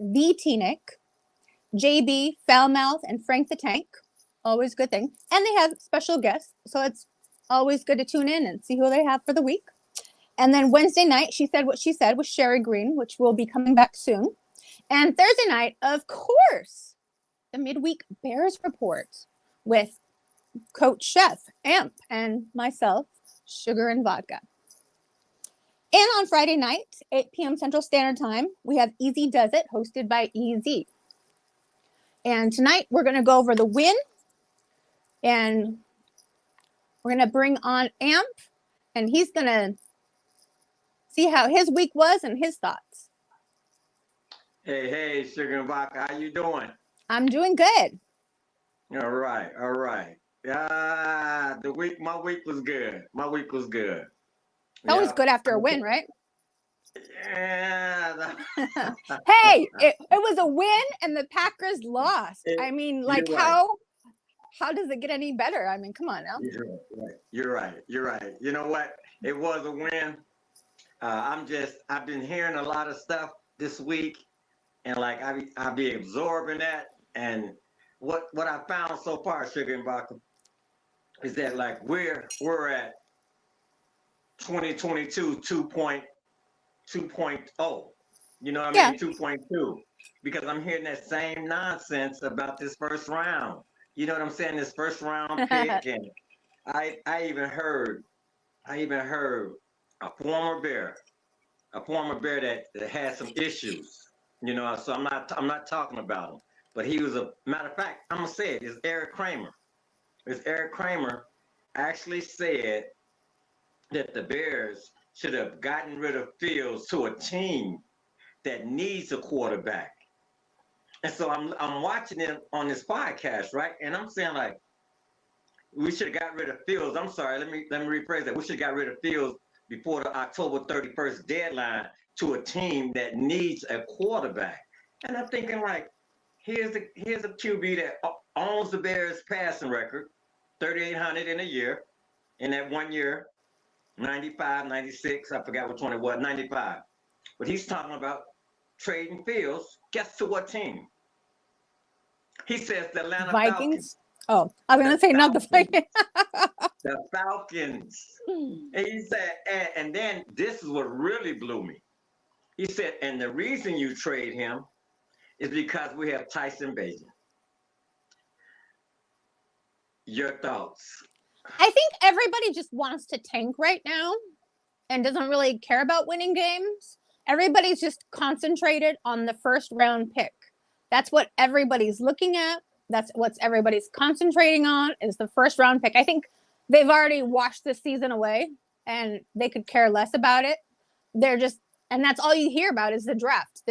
the T-Nick, JB, Foulmouth, and Frank the Tank. Always a good thing. And they have special guests, so it's always good to tune in and see who they have for the week. And then Wednesday night, She Said What She Said with Sherry Green, which will be coming back soon. And Thursday night, of course, the Midweek Bears Report with Coach Chef, Amp, and myself, Sugar and Vodka. And on Friday night, 8 p.m. Central Standard Time, we have Easy Does It, hosted by EZ. And tonight, we're going to go over the win. And we're going to bring on Amp. And he's going to see how his week was and his thoughts. Hey, Sugar and Vodka, how you doing? I'm doing good. All right. My week was good. Always good after a win, right? Yeah. Hey, it was a win and the Packers lost. I mean, like, right. How does it get any better? I mean, come on now. You're right. You know what? It was a win. I've been hearing a lot of stuff this week, and like I'll be absorbing that. And what I found so far, Sugar and Vodka, is that like we're at 2022 2.0. You know what I mean? 2.2. Because I'm hearing that same nonsense about this first round. You know what I'm saying? This first round pick, and I even heard a former bear that had some issues. You know, so I'm not talking about him. But he was a matter of fact, I'm gonna say it, it's Eric Kramer. Eric Kramer actually said that the Bears should have gotten rid of Fields to a team that needs a quarterback. And so I'm watching him on this podcast, right? And I'm saying like, we should have got rid of Fields. I'm sorry, let me rephrase that. We should have got rid of Fields before the October 31st deadline to a team that needs a quarterback. And I'm thinking like, here's a QB that owns the Bears passing record, 3,800 in a year, in that 1 year, 95, 96, I forgot which one it was, 95. But he's talking about trading Fields. Guess to what team? He says the Atlanta Falcons. Oh, I was going to say not the Vikings. The Falcons. And he said, and then this is what really blew me. He said, and the reason you trade him is because we have Tyson Bagent. Your thoughts? I think everybody just wants to tank right now and doesn't really care about winning games. Everybody's just concentrated on the first round pick. That's what everybody's looking at. That's what everybody's concentrating on is the first round pick. I think they've already washed the season away and they could care less about it. And that's all you hear about is the draft.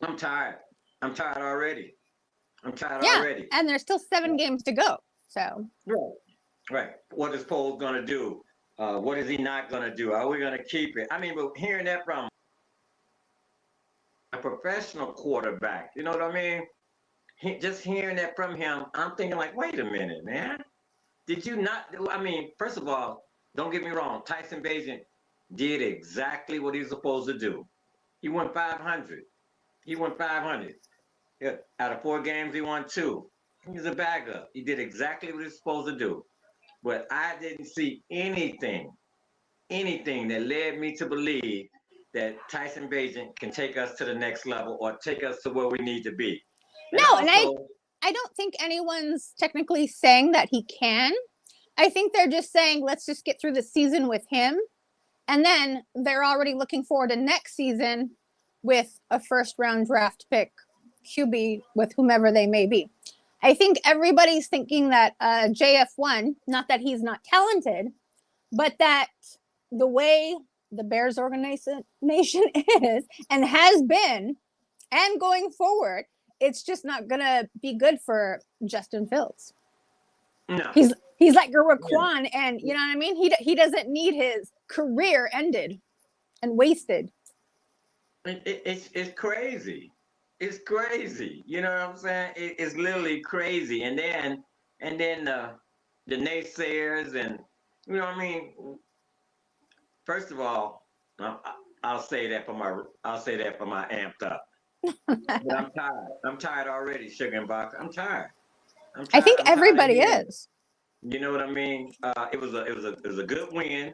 I'm tired already. Yeah, and there's still 7 games to go. So right. What is Poles gonna do? What is he not gonna do? Are we gonna keep it? I mean, but hearing that from a professional quarterback, you know what I mean? Just hearing that from him, I'm thinking like, wait a minute, man. Did you not? I mean, first of all, don't get me wrong. Tyson Bagent did exactly what he was supposed to do. He won 500. Yeah, out of 4 games, he won 2. He was a backup. He did exactly what he was supposed to do. But I didn't see anything that led me to believe that Tyson Bagent can take us to the next level or take us to where we need to be. And I don't think anyone's technically saying that he can. I think they're just saying, let's just get through the season with him. And then they're already looking forward to next season with a first round draft pick QB with whomever they may be. I think everybody's thinking that JF1, not that he's not talented, but that the way the Bears organization is and has been and going forward, it's just not going to be good for Justin Fields. No. He's like a Raquan, and you know what I mean? He doesn't need his career ended and wasted. It's crazy. It's crazy. You know what I'm saying? It's literally crazy. And then the naysayers and, you know what I mean? First of all, I'll say that for my amped up. But I'm tired. I'm tired already, Sugar and Vodka. I'm tired. I'm I tired. think I'm tired of everybody hearing. is. You know what I mean? It was a good win.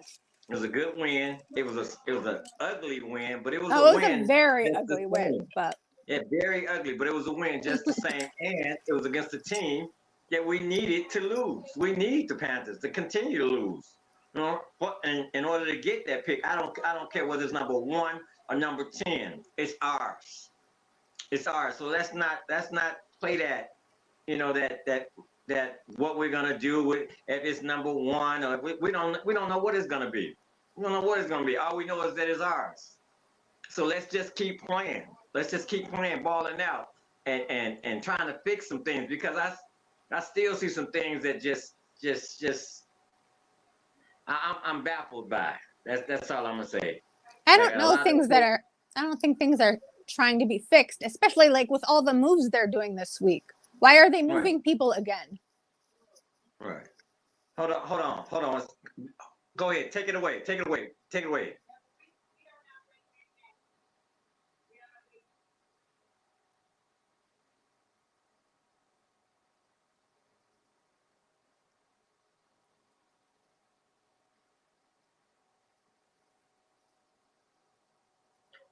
It was a good win. It was an ugly win, but it was a Oh, it was a win very just the ugly same. win, but Yeah, very ugly, but it was a win just the same, and it was against a team that we needed to lose. We need the Panthers to continue to lose. You know, but in order to get that pick, I don't care whether it's number 1 or number 10. It's ours. It's ours. So let's not play that. You know that what we're gonna do with if it's number 1 or we don't know what it's gonna be. We don't know what it's gonna be. All we know is that it's ours. So let's just keep playing. Let's just keep playing, balling out, and trying to fix some things because I still see some things that just I'm baffled by. That's all I'm gonna say. I Like don't a know lot of things that are, I don't think things are trying to be fixed, especially like with all the moves they're doing this week. Why are they right, moving people again? right. Hold on. Go ahead. Take it away. Take it away. Take it away.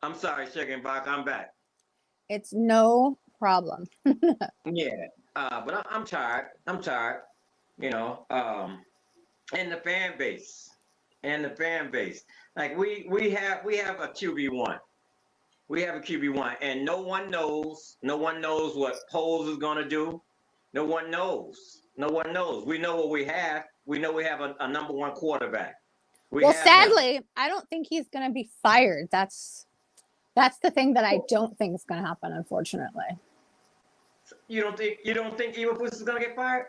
I'm sorry, Sugar and Bach. I'm back. It's no problem. Yeah. But I'm tired. I'm tired. You know. And the fan base. And the fan base. Like we have a QB1. We have a QB1, and no one knows what Poles is gonna do. No one knows. No one knows. We know what we have. We know we have a number 1 quarterback. We Well, have him. sadly, I don't think he's going to be fired. That's the thing that I don't think is going to happen, unfortunately. You don't think Eberflus is gonna get fired?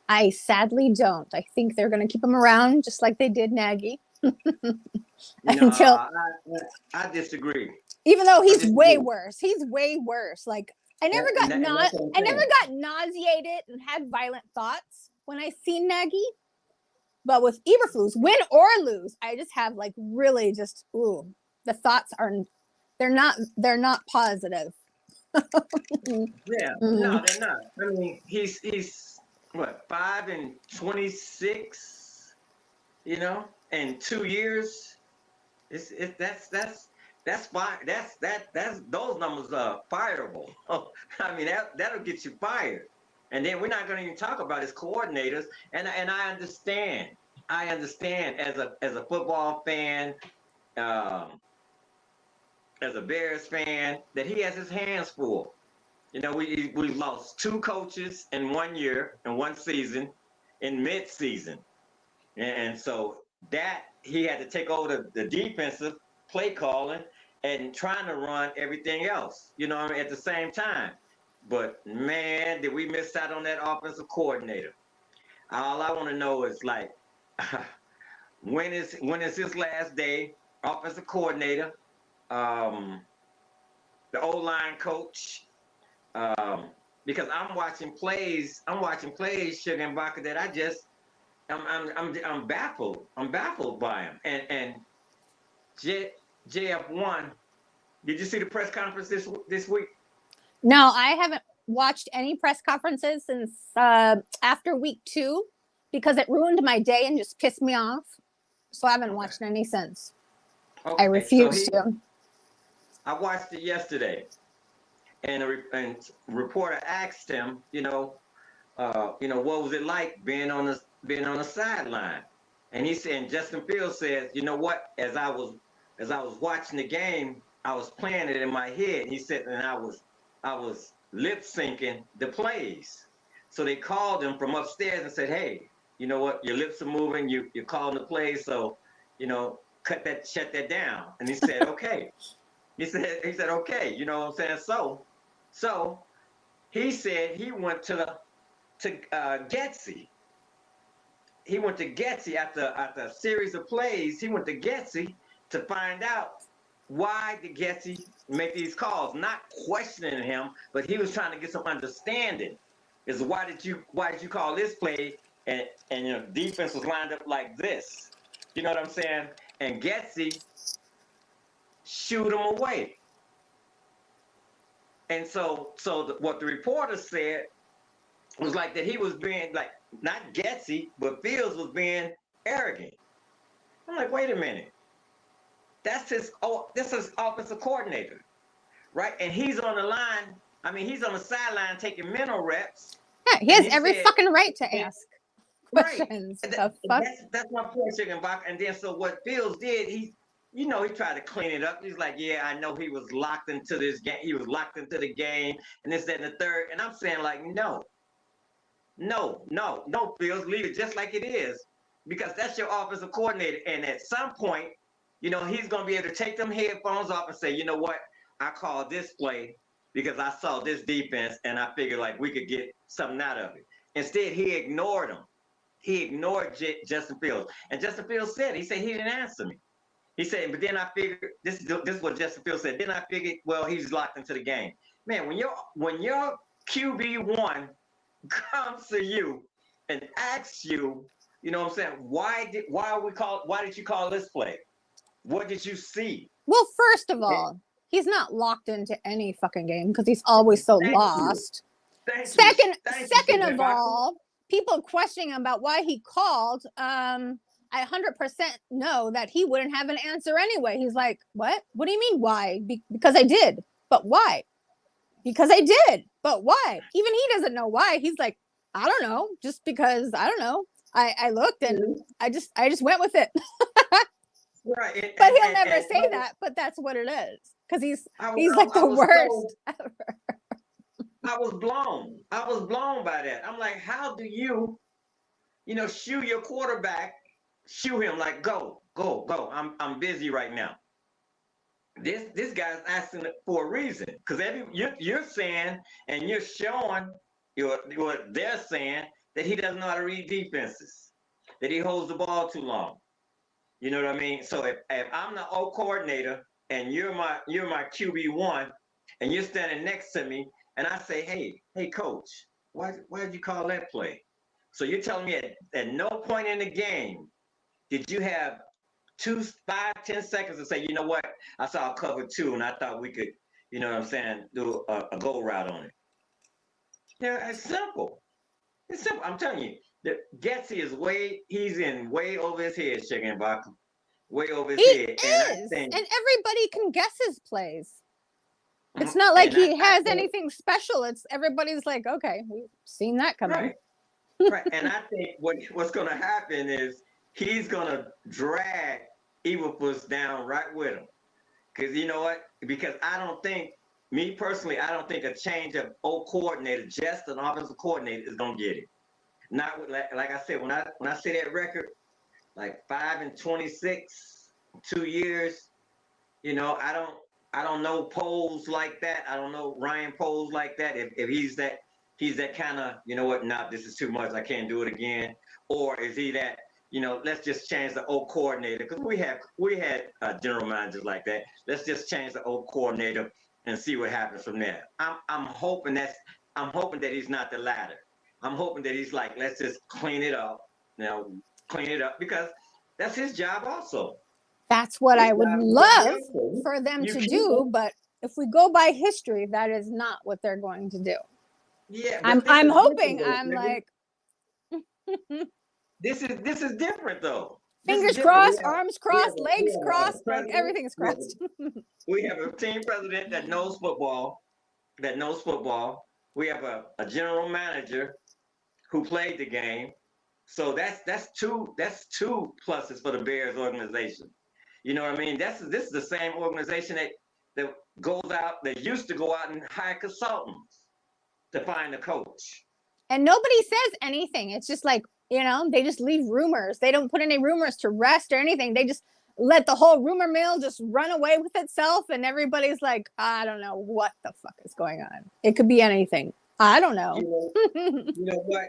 I sadly don't. I think they're going to keep him around just like they did Nagy No, until, I disagree. even though I he's way disagree. worse. He's way worse. Like I never And, got and, that, and not that's what I'm I never saying. got nauseated and had violent thoughts when I seen Nagy. But with Eberflus, win or lose, I just have like really just the thoughts are they're not positive. Yeah, Mm. no, they're not. I mean, he's what 5-26, in 2 years. It's that's fine. That's those numbers are fireable. I mean that'll get you fired. And then we're not going to even talk about his coordinators. And I understand. I understand as a football fan, um, as a Bears fan, that he has his hands full. We lost 2 coaches in 1 year, in 1 season, in mid-season, and so that he had to take over the defensive play calling and trying to run everything else. At the same time. But man, did we miss out on that offensive coordinator? All I want to know is like, when is his last day? Offensive coordinator, um, the O-line coach. Um, because I'm watching plays, Sugar and Vodka, that I'm baffled. I'm baffled by him. And J, JF1, did you see the press conference this week? No, I haven't watched any press conferences since after week 2 because it ruined my day and just pissed me off. So I haven't Okay. watched any since. I Okay. So refuse to. I watched it yesterday, and a reporter asked him, what was it like being on the sideline? And he said, and Justin Fields says, you know what? As I was watching the game, I was playing it in my head. He said, and I was lip syncing the plays. So they called him from upstairs and said, hey, you know what? Your lips are moving. You're calling the plays, so shut that down. And he said, okay. He said, okay. You know what I'm saying? So he said he went to Getsy. He went to Getsy after a series of plays. He went to Getsy to find out why did Getsy make these calls, not questioning him, but he was trying to get some understanding. Is why did you call this play, and your defense was lined up like this? You know what I'm saying? And Getsy shoot him away. And so what the reporter said was like that he was being like not gutsy, but Fields was being arrogant. I'm like, wait a minute. This is offensive coordinator, right? And he's on the line. I mean, he's on the sideline taking mental reps. Yeah, he has every fucking right to ask questions. Right. The fuck? That's my point, Sugar Vodka. And then so what Fields did, he tried to clean it up. He's like, yeah, I know he was locked into this game. He was locked into the game and this, that, and the third. And I'm saying like, no, Fields, leave it just like it is. Because that's your offensive coordinator. And at some point, he's going to be able to take them headphones off and say, you know what? I called this play because I saw this defense and I figured like we could get something out of it. Instead, he ignored him. He ignored Justin Fields. And Justin Fields said, he didn't answer me. He said, but then I figured, this is what Justin Fields said. Then I figured, well, he's locked into the game. Man, when your QB1 comes to you and asks you, you know what I'm saying, why did you call this play? What did you see? Well, first of all, he's not locked into any fucking game because he's always so lost. Second of all, people questioning about why he called, I 100% know that he wouldn't have an answer anyway. He's like, what? What do you mean why? Because I did. But why? Because I did. But why? Even he doesn't know why. He's like, I don't know. Just because, I don't know. I looked and I just went with it. Right. But he'll never say that, but that's what it is. Because he's like the worst ever. I was blown by that. I'm like, how do you shoo your quarterback, shoo him like, go. I'm busy right now. This guy's asking for a reason. Because you're saying and you're showing what they're saying that he doesn't know how to read defenses, that he holds the ball too long. You know what I mean? So if I'm the O coordinator and you're my QB1 and you're standing next to me and I say, hey coach, why did you call that play? So you're telling me at no point in the game did you have 2, 5, 10 seconds to say, you know what, I saw a cover 2 and I thought we could, you know what I'm saying, do a go route on it. Yeah, it's simple. It's simple. I'm telling you, the Getsy is he's in way over his head, Sugar Vodka. Way over his head. And everybody can guess his plays. It's not like he has anything special. It's everybody's like, okay, we've seen that coming. Right. And I think what's going to happen is he's going to drag Evilpuss down right with him. Because you know what? Because me personally, I don't think a change of O coordinator, just an offensive coordinator, is going to get it. Not like I said, when I say that record, like 5-26, 2 years, I don't know Poles like that. I don't know Ryan Poles like that. If he's that kind of, you know what, nah, this is too much, I can't do it again. Or is he that, let's just change the O coordinator, because we had general managers like that. Let's just change the O coordinator and see what happens from there. I'm hoping that he's not the latter. I'm hoping that he's like, let's just clean it up, because that's his job also. That's what I would love for them to do, but if we go by history, that is not what they're going to do. Yeah, I'm hoping. I'm like, this is different though. Fingers crossed, arms crossed, legs crossed, like everything's crossed. We have a team president that knows football. We have a general manager who played the game. So that's two pluses for the Bears organization. You know what I mean? This is the same organization that goes out, that used to go out and hire consultants to find a coach. And nobody says anything. It's just like, they just leave rumors. They don't put any rumors to rest or anything. They just let the whole rumor mill just run away with itself. And everybody's like, I don't know what the fuck is going on. It could be anything. I don't know. You know what?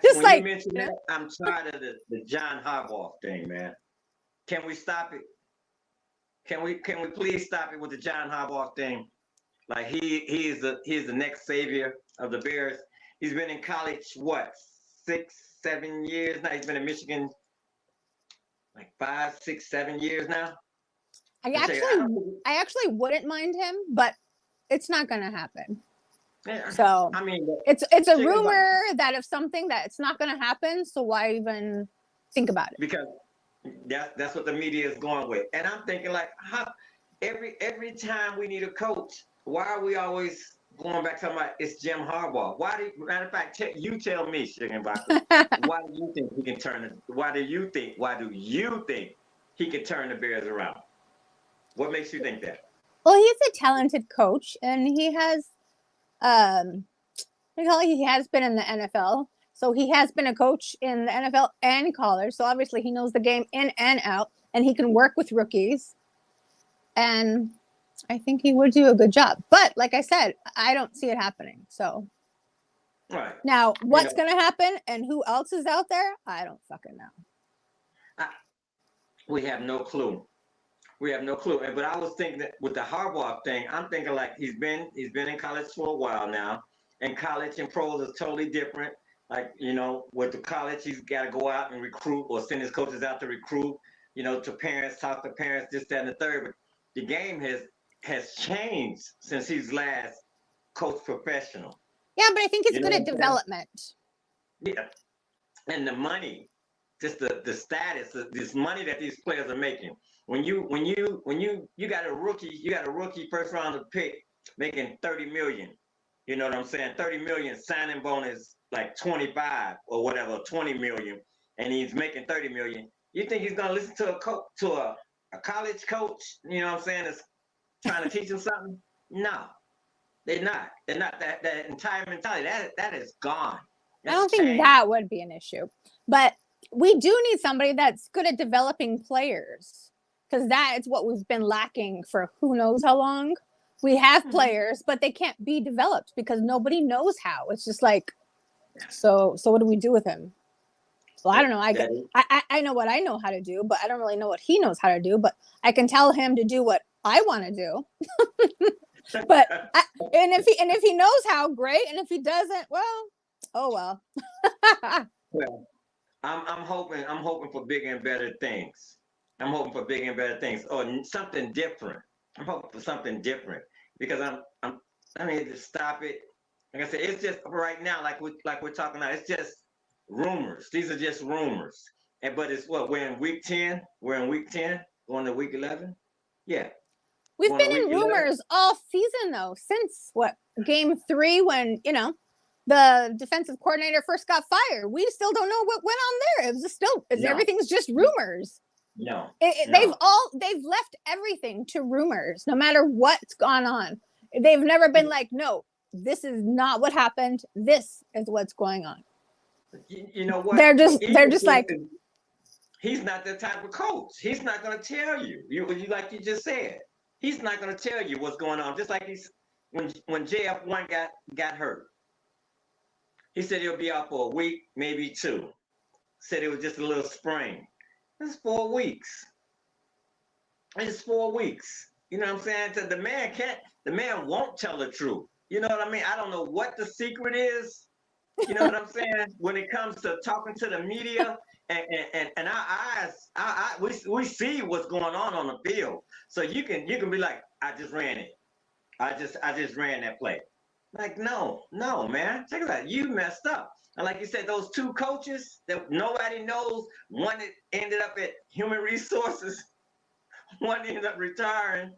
When you mentioned that, I'm tired of the John Harbaugh thing, man. Can we stop it? Can we please stop it with the John Harbaugh thing? Like he's the next savior of the Bears. He's been in college, 6, 7 years now. He's been in Michigan like 5, 6, 7 years now. I actually wouldn't mind him, but it's not going to happen. Yeah, So I mean, it's a rumor that of something that it's not going to happen. So why even think about it? Because that's what the media is going with. And I'm thinking like, how every time we need a coach, why are we always going back to about it's Jim Harbaugh? Matter of fact, you tell me, Sugar Vodka, why do you think he can turn it? Why do you think he can turn the Bears around? What makes you think that? Well, he's a talented coach, and he has he has been in the NFL. So he has been a coach in the NFL and college. So obviously he knows the game in and out, and he can work with rookies. And I think he would do a good job. But like I said, I don't see it happening. So right now what's going to happen and who else is out there? I don't fucking know. We have no clue. We have no clue. But I was thinking that with the Harbaugh thing, I'm thinking like he's been in college for a while now, and college and pros is totally different. Like, with the college, he's got to go out and recruit or send his coaches out to recruit, to parents, talk to parents, this, that, and the third. But the game has changed since he's last coached professional. Yeah, but I think he's good at development. Yeah. And the money, just the status, this money that these players are making. When you got a rookie first round pick making $30 million, you know what I'm saying? $30 million signing bonus like 25 or whatever, 20 million, and he's making 30 million. You think he's gonna listen to a college coach, you know what I'm saying, that's trying to teach him something? No, they're not. They're not. That entire mentality that is gone. I don't think that would be an issue, but we do need somebody that's good at developing players, because that is what we've been lacking for who knows how long. We have players, but they can't be developed because nobody knows how. It's just like, so what do we do with him? So I don't know. I know what I know how to do, but I don't really know what he knows how to do. But I can tell him to do what I want to do. But if he knows how, great. And if he doesn't, well, oh well. Well, I'm hoping for bigger and better things. I'm hoping for bigger and better things, or something different. I'm hoping for something different because I need to stop it. Like I said, it's just right now, like we're talking about. It's just rumors. These are just rumors. But it's what we're in week 10. We're in week 10, going to week 11. Yeah. We've been in rumors all season though, since game 3 when the defensive coordinator first got fired. We still don't know what went on there. It was still everything's just rumors. No. They've left everything to rumors, no matter what's gone on. They've never been like, no, this is not what happened. This is what's going on. You know what? They're just like, he's not that type of coach. He's not going to tell you. You like you just said. He's not going to tell you what's going on. Just like when JF1 got hurt. He said he'll be out for a week, maybe 2. Said it was just a little sprain. It's 4 weeks. It's 4 weeks. You know what I'm saying? So the man won't tell the truth. You know what I mean? I don't know what the secret is. You know what I'm saying? When it comes to talking to the media and our eyes, we see what's going on the field. So you can be like, I just ran it. I just ran that play. Like, no, man. Check it out. You messed up. And like you said, those 2 coaches that nobody knows, one that ended up at Human Resources, one ended up retiring,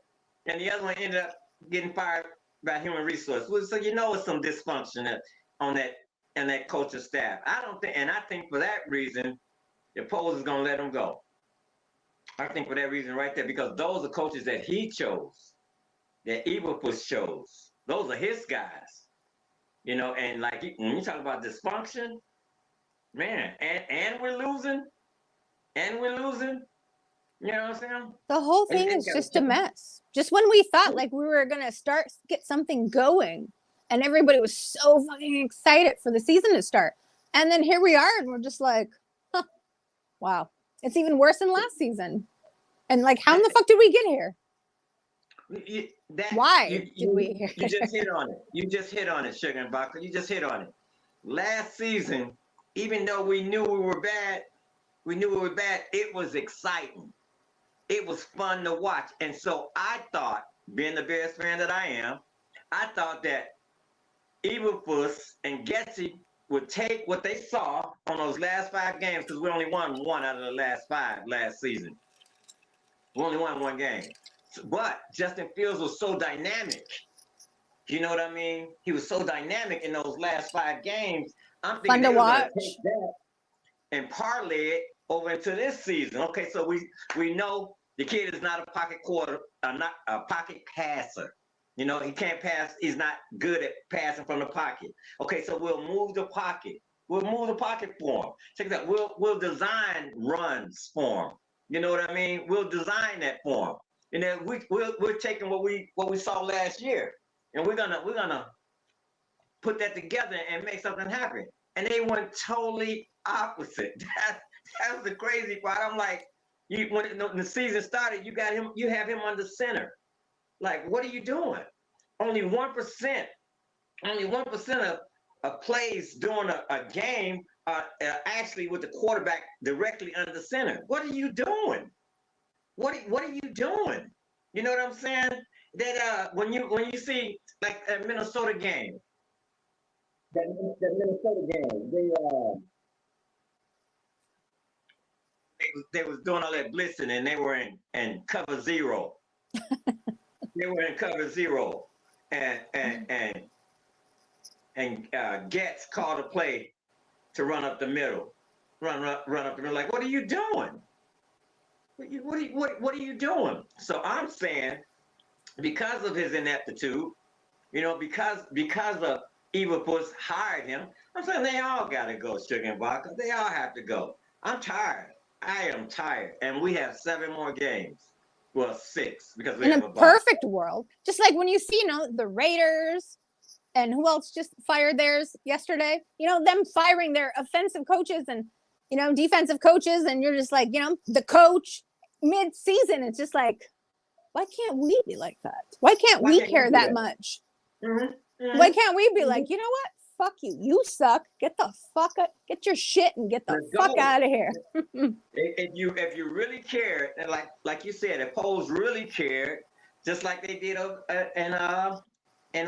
and the other one ended up getting fired by Human Resources. So it's some dysfunction on that coaching staff. I think for that reason, the polls is gonna let them go. I think for that reason right there, because those are coaches that he chose, that Eberflus chose. Those are his guys. And like when you talk about dysfunction, man, and we're losing. You know what I'm saying? The whole thing is just a mess. Just when we thought like we were gonna get something going, and everybody was so fucking excited for the season to start, and then here we are, and we're just like, wow, it's even worse than last season. And like, how in the fuck did we get here? Why did we? You just hit on it. You just hit on it, Sugar and Vodka. You just hit on it. Last season, even though we knew we were bad, it was exciting. it was fun to watch. And so I thought, being the Bears fan that I am, I thought that Evilfuss and Getsy would take what they saw on those last 5 games, because we only won 1 out of the last 5 last season. We only won 1 game. But Justin Fields was so dynamic. You know what I mean? He was so dynamic in those last 5 games. I'm thinking they were going to take that and parlay it over into this season. Okay, so we know the kid is not a pocket not a pocket passer. You know, he can't pass. He's not good at passing from the pocket. Okay, so we'll move the pocket. We'll move the pocket for him. Check that. We'll design runs for him. You know what I mean? We'll design that for him. And then we're taking what we saw last year, and we're gonna put that together and make something happen. And they went totally opposite. That was the crazy part. I'm like, when the season started, you have him under center. Like, what are you doing? Only 1% of plays during a game are actually with the quarterback directly under center. What are you doing? What are you doing? You know what I'm saying? That when you see like a Minnesota game, that Minnesota game, they was doing all that blitzing, and they were in cover 0. They were in cover 0, and Getz called a play to run up the middle, run up the middle. Like, what are you doing? What are you doing? So I'm saying, because of his ineptitude, you know, because of Evilfuss hired him, I'm saying they all got to go, Sugar Vodka. They all have to go. I'm tired. I am tired, and we have 7 more games. Well, 6, because we have a perfect world. Just like when you see, you know, the Raiders and who else just fired theirs yesterday, you know, them firing their offensive coaches and, you know, defensive coaches. And you're just like, you know, the coach mid-season, it's just like, why can't we be like that? Why can't we care that much? Mm-hmm. Mm-hmm. Why can't we be like, you know what? Fuck you. You suck. Get the fuck up. Get your shit and get the fuck out of here. If you really care, and like you said, if Poles really cared, just like they did in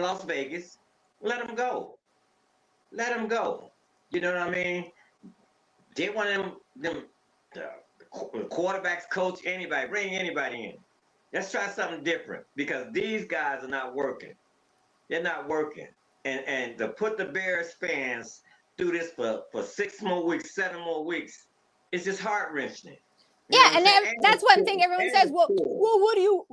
Las Vegas, let them go. Let them go. You know what I mean? They want them quarterbacks, coach, anybody, bring anybody in. Let's try something different, because these guys are not working. They're not working. And to put the Bears fans through this for 6 more weeks, 7 more weeks, it's just heart-wrenching. Yeah, and that's one thing everyone says. Well, who would you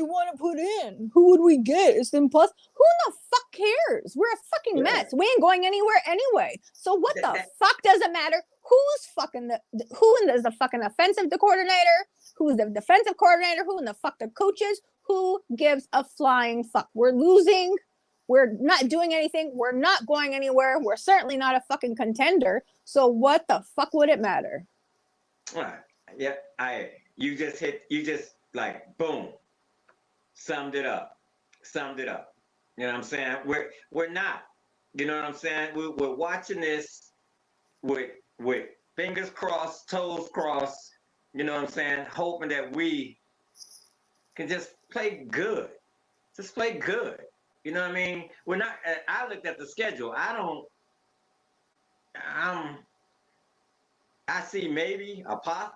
want to put in? Who would we get? It's impossible. Who the fuck cares? We're a fucking mess. We ain't going anywhere anyway. So what the fuck does it matter? Who's fucking who is the fucking offensive coordinator? Who's the defensive coordinator? Who in the fuck the coaches? Who gives a flying fuck? We're losing. We're not doing anything. We're not going anywhere. We're certainly not a fucking contender. So what the fuck would it matter? Yeah, you just like boom, summed it up. You know what I'm saying? We're not. You know what I'm saying? We're watching this with fingers crossed, toes crossed. You know what I'm saying? Hoping that we can just play good. Just play good. You know what I mean? We're not. I looked at the schedule. I see maybe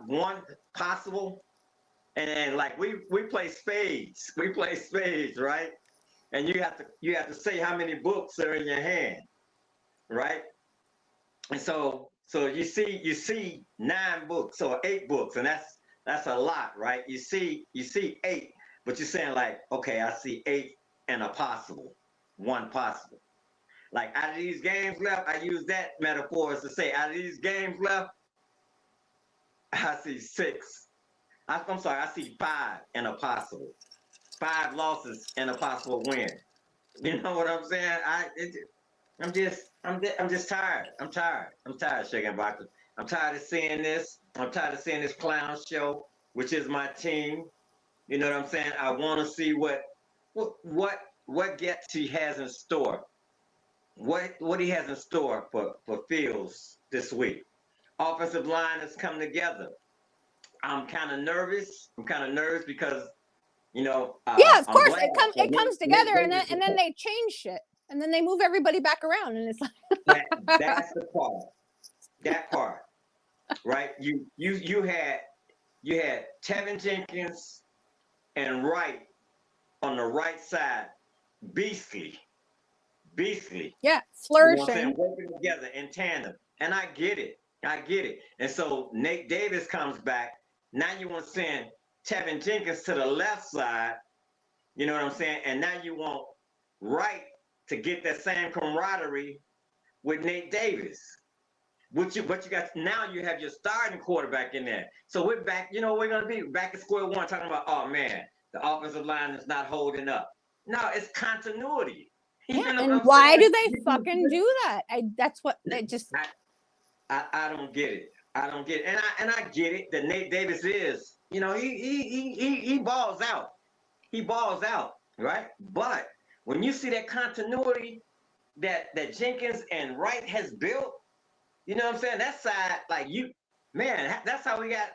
one possible, and like we play spades. We play spades, right? And you have to say how many books are in your hand, right? And so you see 9 books or 8 books, and that's a lot, right? You see 8, but you're saying like, okay, I see 8 and a possible, 1 possible. Like, out of these games left, I use that metaphor as to say, out of these games left, I see 6. I'm sorry, I see 5 and a possible. 5 losses and a possible win. You know what I'm saying? I'm just tired. I'm tired, Sugar Vodka. I'm tired of seeing this. I'm tired of seeing this clown show, which is my team. You know what I'm saying? I want to see what he has in store. What he has in store for Fields this week. Offensive line has come together. I'm kind of nervous. Because, Yeah, of I'm course. glad It comes together, and Davis then they change shit, and then they move everybody back around, and it's like that's the part. That part, right? You had Tevin Jenkins and Wright on the right side, beastly. yeah, You know what I'm flourishing. saying? Working together in tandem. And I get it. And so Nate Davis comes back. Now you want to send Tevin Jenkins to the left side. You know what I'm saying? And now you want Wright to get that same camaraderie with Nate Davis. But you got now you have your starting quarterback in there. So we're back, we're gonna be back at square one talking about, oh man, the offensive line is not holding up. No, it's continuity. Yeah, and why do they fucking do that? That's what they just I don't get it. I don't get it. And I get it that Nate Davis is, he balls out. He balls out, right? But when you see that continuity that Jenkins and Wright has built, you know what I'm saying? That side, like that's how we got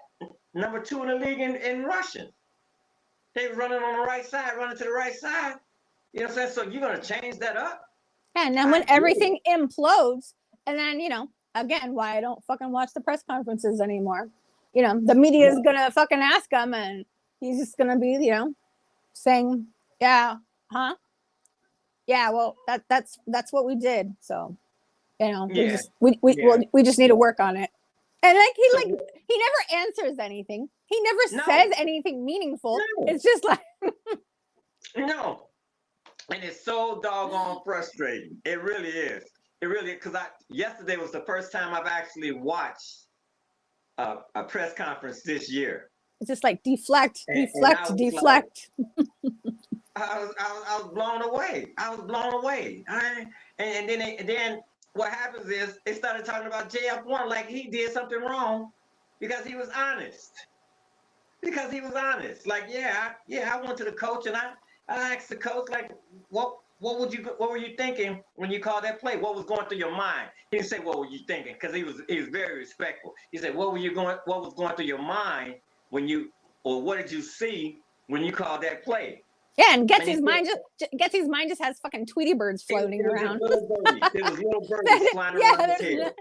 number 2 in the league in rushing. They were running on the right side, running to the right side. You know what I'm saying? So you're going to change that up? Yeah, and then when everything implodes, and then, again, why I don't fucking watch the press conferences anymore. The media is going to fucking ask him, and he's just going to be, saying, yeah, huh? Yeah, well, that's what we did. So, we just need to work on it. And he never answers anything. He never says anything meaningful. No. It's just like no. And it's so doggone frustrating. It really is. It really is. Because yesterday was the first time I've actually watched a press conference this year. It's just like deflect. I was blown away. And then what happens is they started talking about JF1 like he did something wrong because he was honest. Like, I went to the coach and I asked the coach, like, what were you thinking when you called that play? What was going through your mind? He didn't say what were you thinking, because he was very respectful. He said, what was going through your mind what did you see when you called that play? Yeah, and Getsy's mind just has fucking Tweety birds floating around. There was little birdies flying around his head.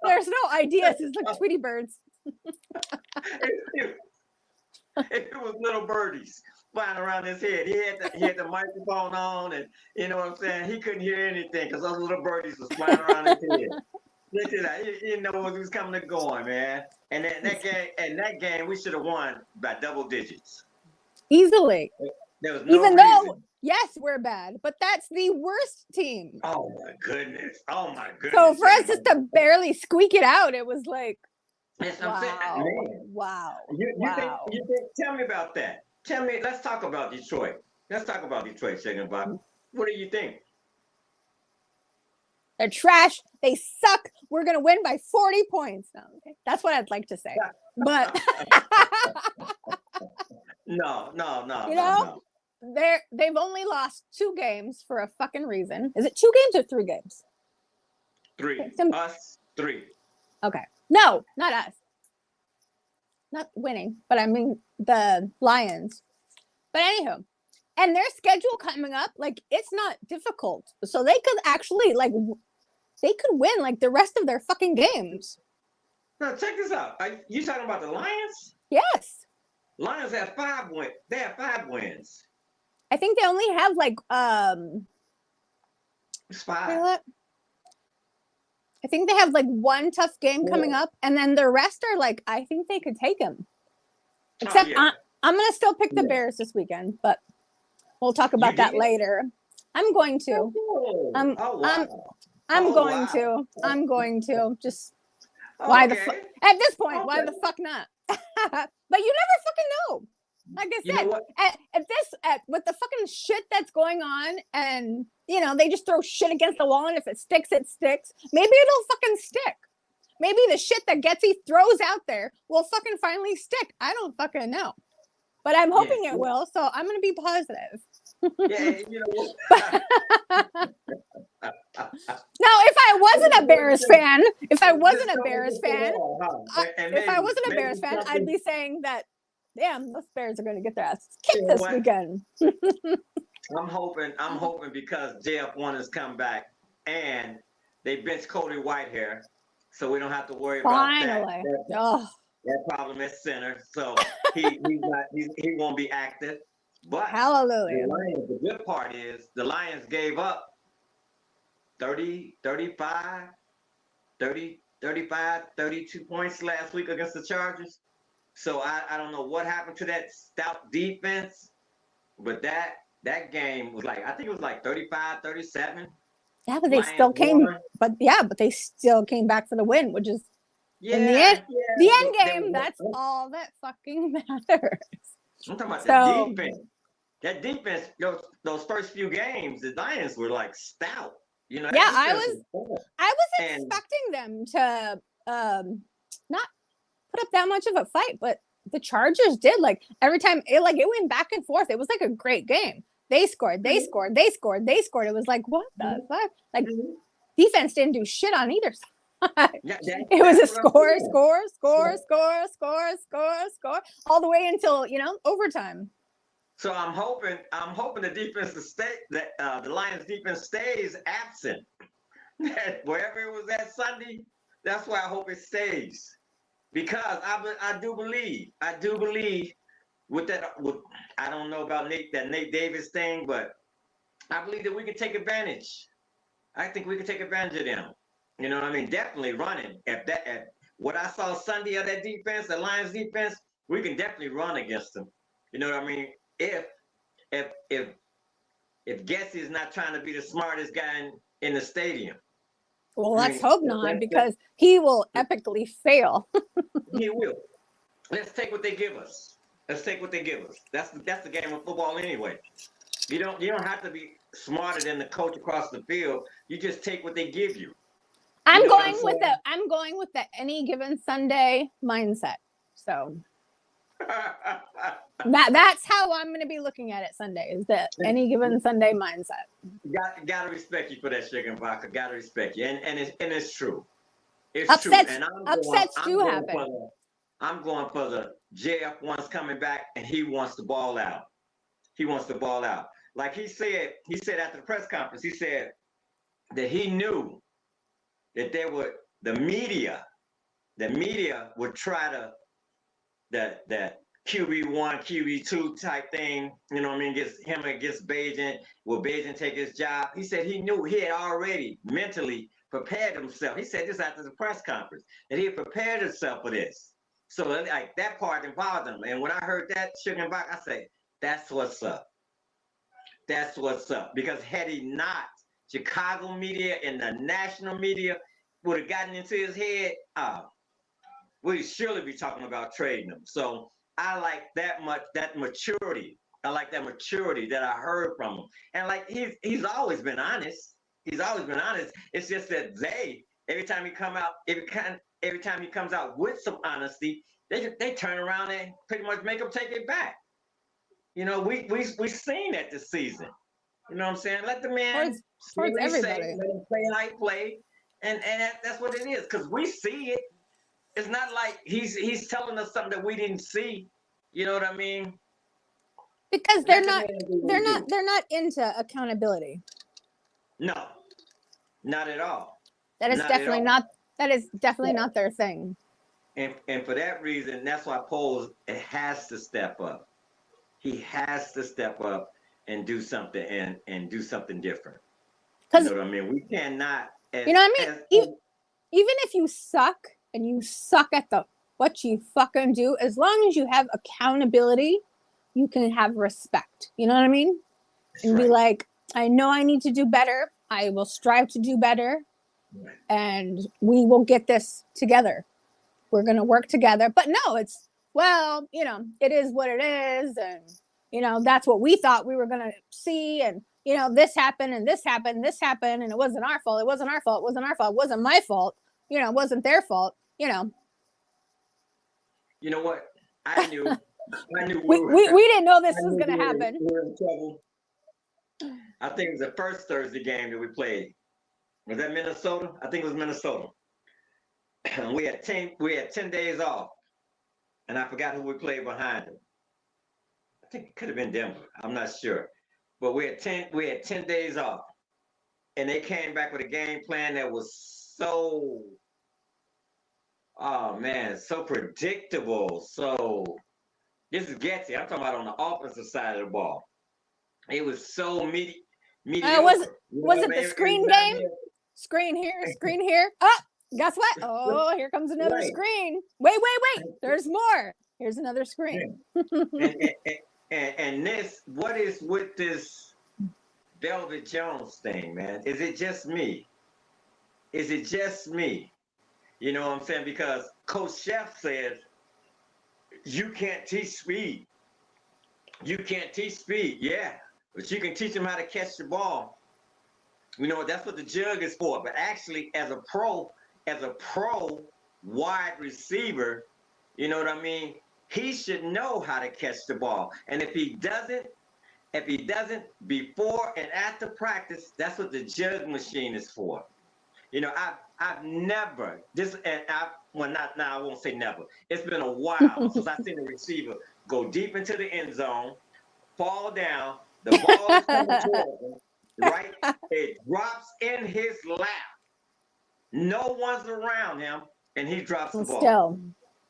There's no ideas. It's like Tweety birds. It was little birdies flying around his head. He had the microphone on, and you know what I'm saying? He couldn't hear anything because those little birdies was flying around his head. He know what was coming and going, man. And that game, we should have won by double digits. Easily. There was no Even reason. Though, yes, we're bad, but that's the worst team. Oh my goodness. So for us just to barely squeak it out, it was like, wow. You think, tell me about that. Let's talk about Detroit. Sugar Vodka. What do you think? They're trash. They suck. We're going to win by 40 points. No, okay. That's what I'd like to say. But No. They've only lost 2 games for a fucking reason. Is it 2 games or 3 games? 3. Us 3. Okay. No, not us. Not winning, but I mean the Lions. But anywho, and their schedule coming up, like, it's not difficult. So they could actually, like, they could win, like, the rest of their fucking games. Now, check this out. Are you talking about the Lions? Yes. Lions have 5 wins. They have 5 wins. I think they only have, like, It's 5. I think they have, like, 1 tough game coming up, and then the rest are, like, I think they could take them. Except I'm going to still pick the Bears this weekend, but we'll talk about that later. I'm going to. I'm going to. Just why the fuck? At this point, why the fuck not? But you never fucking know. Like I said, with the fucking shit that's going on, and they just throw shit against the wall, and if it sticks, it sticks. Maybe it'll fucking stick. Maybe the shit that Getsy throws out there will fucking finally stick. I don't fucking know, but I'm hoping it will. So I'm gonna be positive. Yeah, you know what? if I wasn't a Bears fan, if I wasn't a Bears fan, I'd be saying that, damn, those Bears are going to get their asses kicked this weekend. I'm hoping because JF1 has come back and they benched Cody Whitehair, so we don't have to worry about that problem at center. So he won't be active. But hallelujah. The good part is the Lions gave up 32 points last week against the Chargers. So I don't know what happened to that stout defense, but that game was I think it was 35-37. Yeah, but they still came. But they still came back for the win, which is in the end game. That's all that fucking matters. I'm talking about the defense. That defense, those first few games, the Lions were stout. I was expecting them to not put up that much of a fight, but the Chargers did. Every time it went back and forth. It was a great game. They scored. It was what the fuck? Defense didn't do shit on either side. It was a score, all the way until overtime. So I'm hoping the defense the Lions defense stays absent. Wherever it was at Sunday, that's why I hope it stays. Because I do believe with I don't know about that Nate Davis thing, but I believe that we can take advantage. I think we can take advantage of them. You know what I mean? Definitely running at what I saw Sunday of that defense, the Lions defense, we can definitely run against them. You know what I mean? If Gessie is not trying to be the smartest guy in the stadium. Well, let's hope not, because he will epically fail. He will. Let's take what they give us. That's the game of football anyway. You don't have to be smarter than the coach across the field. You just take what they give you. I'm going with the any given Sunday mindset. So that's how I'm going to be looking at it Sunday, is the any given Sunday mindset. Gotta respect you for that, Sugar Vodka. Gotta respect you, and it's true. It's upsets, true. And upsets do happen. I'm going for the JF1's coming back, and he wants the ball out. Like he said after the press conference, he said that he knew that the media would try to that QB1, QB2 type thing, you know what I mean, against Beijing. Will Beijing take his job? He said he knew he had already mentally prepared himself. He said this after the press conference, that he had prepared himself for this. So that part involved him. And when I heard that, Sugar and Vodka, I say, that's what's up. That's what's up. Because had he not, Chicago media and the national media would have gotten into his head, we'd surely be talking about trading him. So I like that maturity. I like that maturity that I heard from him. And he's always been honest. It's just that every time he comes out with some honesty, they turn around and pretty much make him take it back. You know, we seen that this season. You know what I'm saying? Let the man towards everybody. Let him play like play. And that's what it is, because we see it. It's not like he's telling us something that we didn't see. You know what I mean? Because they're not into accountability. No, not at all. That is definitely not their thing. And for that reason, that's why Poles has to step up. He has to step up and do something and do something different. You know what I mean? We cannot. You know what I mean? Even if you suck and you suck at what you fucking do, as long as you have accountability, you can have respect. You know what I mean? And be like, I know I need to do better. I will strive to do better. Right. And we will get this together. We're going to work together. But no, it is what it is. And, that's what we thought we were going to see. And, this happened and this happened and this happened. And it wasn't our fault. It wasn't our fault. It wasn't our fault. It wasn't my fault. It wasn't their fault. You know what? I knew we didn't know this was going to happen. We were in trouble. I think it was the first Thursday game that we played. Was that Minnesota? I think it was Minnesota. we had 10 days off, and I forgot who we played behind them. I think it could have been Denver. I'm not sure, but we had 10 days off, and they came back with a game plan that was so, oh man, so predictable. So this is Getsy. I'm talking about on the offensive side of the ball. It was so mediocre. Was it the screen game? Screen here, screen here. Oh, guess what? Oh, here comes another screen. Wait. There's more. Here's another screen. and this, what is with this Velvet Jones thing, man? Is it just me? Is it just me? You know what I'm saying? Because Coach Chef says, you can't teach speed. You can't teach speed. Yeah, but you can teach them how to catch the ball. You know, that's what the jug is for. But actually, as a pro wide receiver, you know what I mean? He should know how to catch the ball. And if he doesn't before and after practice, that's what the jug machine is for. You know, I've never not now. I won't say never. It's been a while since I've seen a receiver go deep into the end zone, fall down, the ball is coming toward him, right? It drops in his lap. No one's around him, and he drops the ball. Still.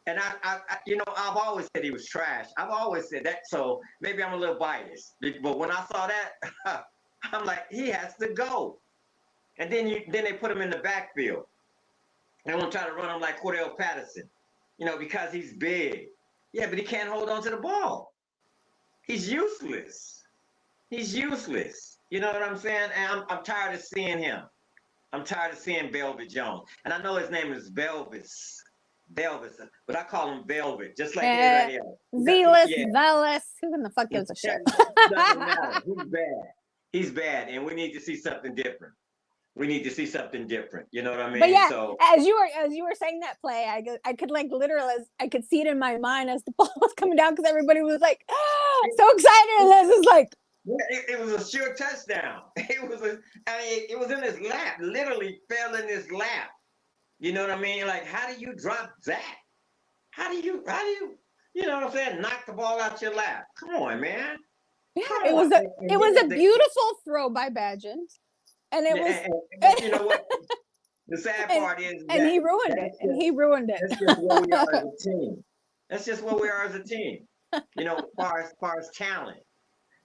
And I, you know, I've always said he was trash. I've always said that. So maybe I'm a little biased, but when I saw that, I'm like, he has to go. And then they put him in the backfield. They want to try to run him like Cordell Patterson, you know, because he's big. Yeah, but he can't hold on to the ball. He's useless. He's useless. You know what I'm saying? And I'm tired of seeing him. I'm tired of seeing Velvet Jones. And I know his name is Velvis, but I call him Velvet, just like everybody else. Velas. Who in the fuck gives a shit? Doesn't matter. He's bad. He's bad, and we need to see something different. We need to see something different. You know what I mean? But yeah, so, as you were saying that play, I could like literally, I could see it in my mind as the ball was coming down because everybody was like, oh, so excited. And this is like, it was a sure touchdown. It was in his lap. Literally fell in his lap. You know what I mean? Like, how do you drop that? How do you you know what I'm saying? Knock the ball out your lap. Come on, man. Yeah, it was a beautiful throw by Badgett. And it was, and you know what? The sad part is, he ruined it. And he ruined it. That's just what we are as a team. That's just what we are as a team. You know, as far as talent,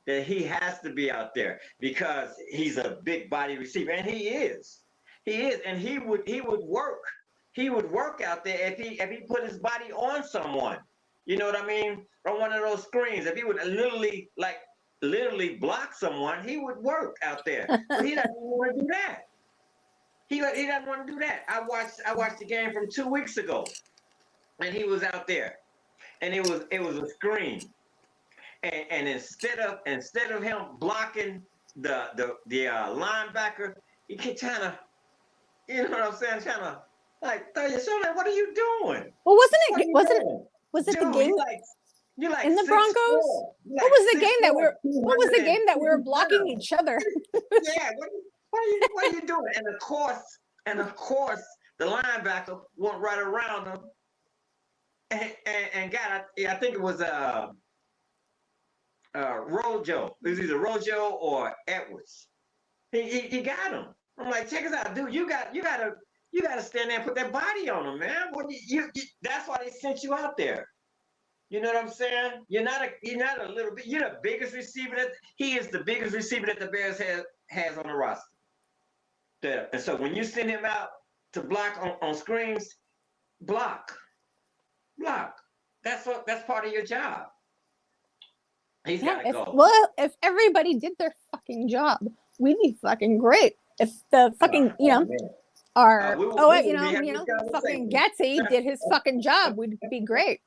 that he has to be out there because he's a big body receiver, and he is, and he would work. He would work out there if he put his body on someone. You know what I mean? On one of those screens, if he would literally block someone, he would work out there. But he doesn't want to do that. He doesn't want to do that. I watched the game from 2 weeks ago, and he was out there, and it was a screen, and instead of him blocking the linebacker, he kept trying to, you know what I'm saying, trying to like throw your shoulder. What are you doing? Well, was it the game? You're like in the Broncos? What was the game that we were blocking each other? Yeah, what are you doing? And of course, the linebacker went right around him and got it. I think it was Rojo. It was either Rojo or Edwards. He got him. I'm like, check us out, dude. You gotta stand there and put that body on him, man. That's why they sent you out there. You know what I'm saying? You're not a little bit. You're the biggest receiver he is the biggest receiver that the Bears has on the roster. There. And so when you send him out to block on screens, block. That's part of your job. He's gotta go. Well, if everybody did their fucking job, we'd be fucking great. If the fucking fucking Getsy did his fucking job, we'd be great.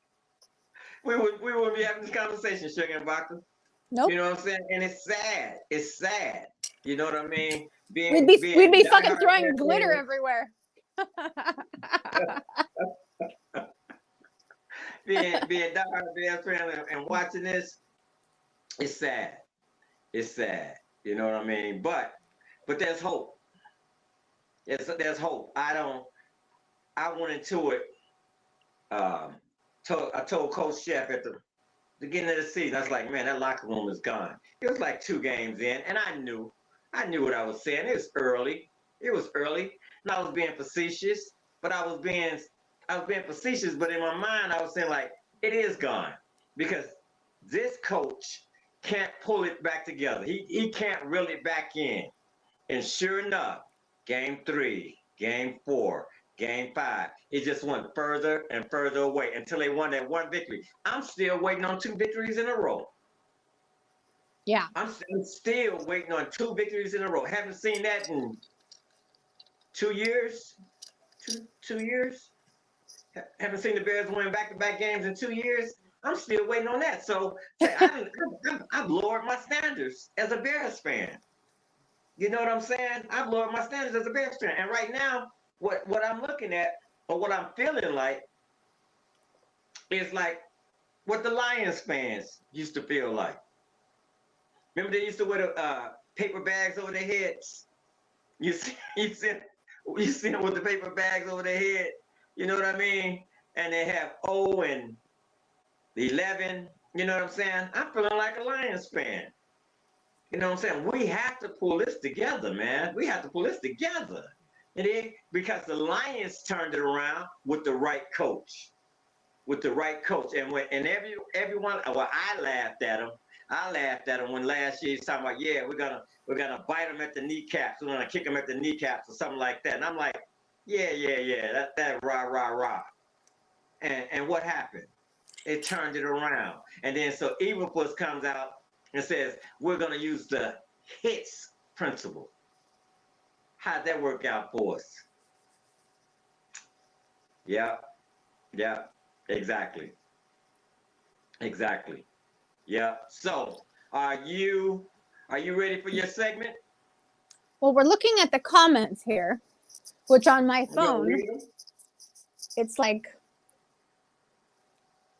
We wouldn't be having this conversation, Sugar Vodka. Nope. You know what I'm saying? And it's sad. It's sad. You know what I mean? We'd be fucking throwing glitter everywhere. being diehard Bears fan and watching this, it's sad. It's sad. You know what I mean? But there's hope. There's hope. I went into it. I told Coach Chef at the beginning of the season, I was like, man, that locker room is gone. It was like 2 games in, and I knew what I was saying. It was early. And I was being facetious, but I was being facetious, but in my mind, I was saying, like, it is gone because this coach can't pull it back together. He can't reel it back in. And sure enough, game 3, game 4, game 5, it just went further and further away until they won that 1 victory. I'm still waiting on 2 victories in a row. Yeah. I'm still waiting on 2 victories in a row. Haven't seen that in 2 years. 2 years. Haven't seen the Bears win back-to-back games in 2 years. I'm still waiting on that. So I've lowered my standards as a Bears fan. You know what I'm saying? I've lowered my standards as a Bears fan. And right now, what I'm looking at, or what I'm feeling like, is like what the Lions fans used to feel like. Remember they used to wear the paper bags over their heads? You see them with the paper bags over their head? You know what I mean? And they have 0 and 11. You know what I'm saying? I'm feeling like a Lions fan. You know what I'm saying? We have to pull this together, man. We have to pull this together. Because the Lions turned it around with the right coach. And everyone, well, I laughed at him. When last year he's talking about, yeah, we're gonna bite him at the kneecaps. We're gonna kick him at the kneecaps or something like that. And I'm like, yeah, that rah. And what happened? It turned it around. And then so Evil Puss comes out and says, we're gonna use the hits principle. How'd that work out for us? Yeah, exactly. Yeah. So are you ready for your segment? Well, we're looking at the comments here, which on my phone, it's like.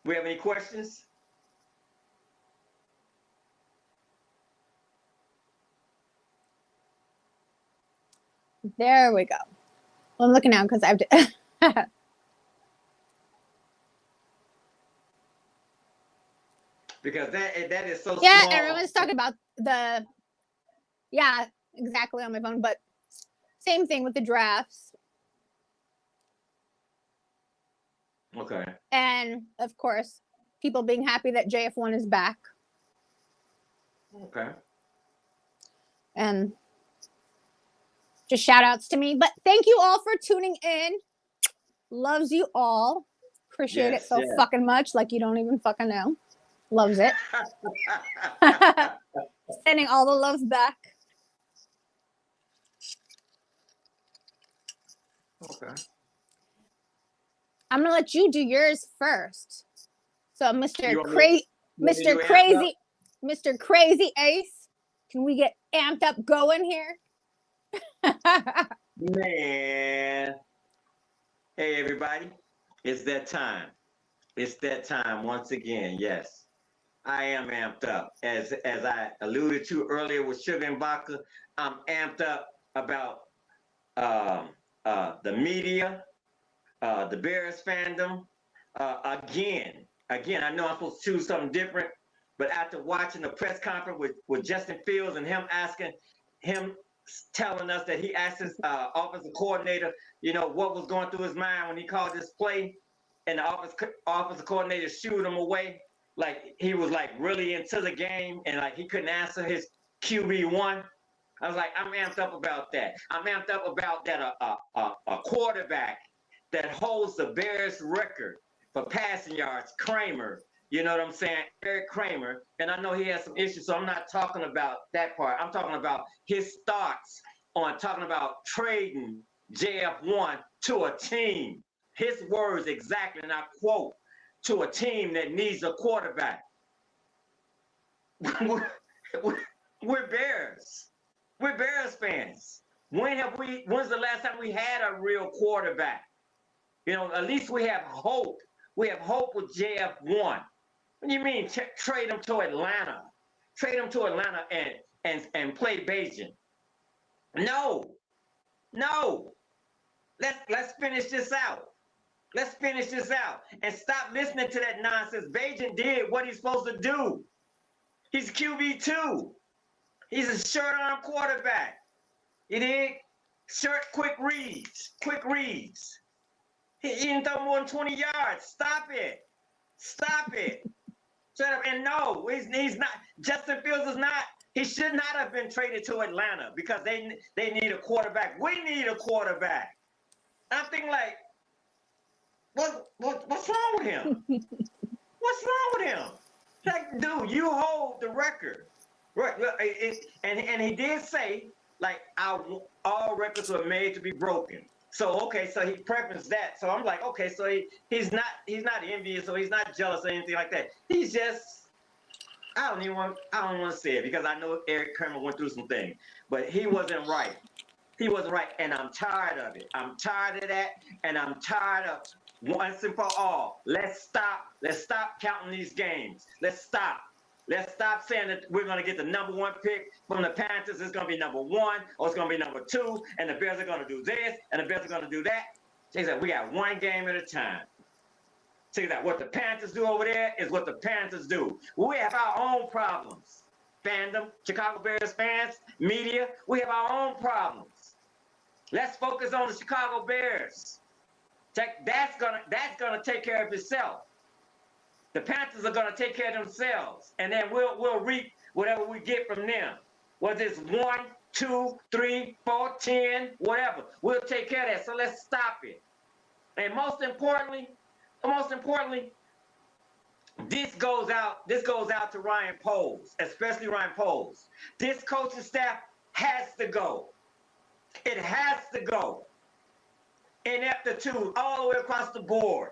We have any questions? There we go. Well, I'm looking now because I've. Because that is so yeah, small. everyone's talking about yeah, exactly on my phone, but same thing with the drafts. Okay. And of course, people being happy that JF1 is back. Okay. And just shout outs to me. But thank you all for tuning in. Loves you all. Appreciate it so fucking much. Like you don't even fucking know. Loves it. Sending all the love back. Okay. I'm gonna let you do yours first. So, Mr. Crazy Ace, can we get amped up going here? Man. Hey everybody. It's that time. Once again. Yes. I am amped up. As I alluded to earlier with Sugar and Vodka, I'm amped up about the media, the Bears fandom. Again, I know I'm supposed to choose something different, but after watching the press conference with Justin Fields and him telling us that he asked his offensive coordinator, what was going through his mind when he called this play, and the offensive coordinator shooed him away, like he was like really into the game and like he couldn't answer his QB1. I was like, I'm amped up about that. I'm amped up about that a quarterback that holds the Bears record for passing yards, Kramer. You know what I'm saying? Eric Kramer. And I know he has some issues, so I'm not talking about that part. I'm talking about his thoughts on talking about trading JF1 to a team. His words exactly, and I quote, to a team that needs a quarterback. We're Bears. We're Bears fans. When's the last time we had a real quarterback? At least we have hope. We have hope with JF1. What do you mean trade him to Atlanta? Trade him to Atlanta and play Beijing. No. Let's finish this out. Let's finish this out and stop listening to that nonsense. Bajan did what he's supposed to do. He's QB2. He's a short-arm quarterback. He did quick reads. He didn't throw more than 20 yards. Stop it. Shut up. And no, he's not. Justin Fields is not. He should not have been traded to Atlanta because they need a quarterback. We need a quarterback. I'm thinking like, what's wrong with him? What's wrong with him? Like, dude, you hold the record. Right. And he did say, like, all records were made to be broken. So, okay, so he preferenced that. So I'm like, okay, so he's not envious, or he's not jealous or anything like that. He's just, I don't want to say it because I know Eric Kramer went through some things, but he wasn't right. He wasn't right, and I'm tired of it. I'm tired of that, and I'm tired of once and for all. Let's stop counting these games. Let's stop saying that we're going to get the number 1 pick from the Panthers. It's going to be number 1, or it's going to be number 2, and the Bears are going to do this, and the Bears are going to do that. Check it out. We got one game at a time. Check it out. What the Panthers do over there is what the Panthers do. We have our own problems. Fandom, Chicago Bears fans, media, we have our own problems. Let's focus on the Chicago Bears. That's gonna take care of itself. The Panthers are gonna take care of themselves, and then we'll reap whatever we get from them. Whether it's 1, 2, 3, 4, 10, whatever, we'll take care of that. So let's stop it. And most importantly, this goes out to Ryan Poles, especially Ryan Poles. This coaching staff has to go. It has to go. Ineptitude all the way across the board.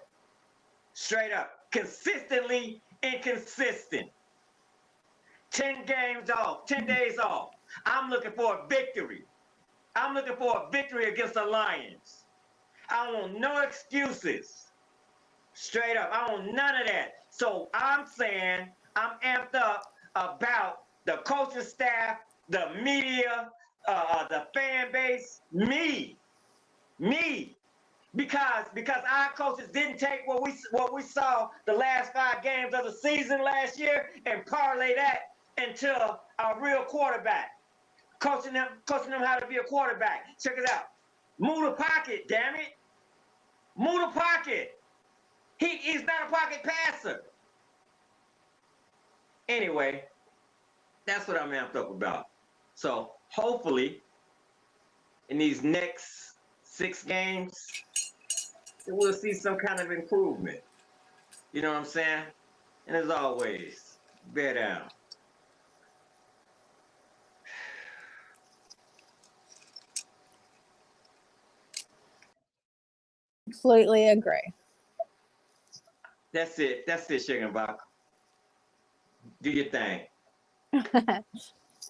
Straight up. Consistently inconsistent. 10 games off, 10 days off. I'm looking for a victory. I'm looking for a victory against the Lions. I don't want no excuses. Straight up. I don't want none of that. So I'm saying I'm amped up about the coaching staff, the media, the fan base, me, because our coaches didn't take what we saw the last 5 games of the season last year and parlay that into a real quarterback, coaching them how to be a quarterback. Check it out, move the pocket, damn it, move the pocket. He's not a pocket passer. Anyway, that's what I'm amped up about. So hopefully, in these next 6 games, we'll see some kind of improvement. You know what I'm saying? And as always, bear down. Completely agree. That's it, Sugar Vodka. Do your thing.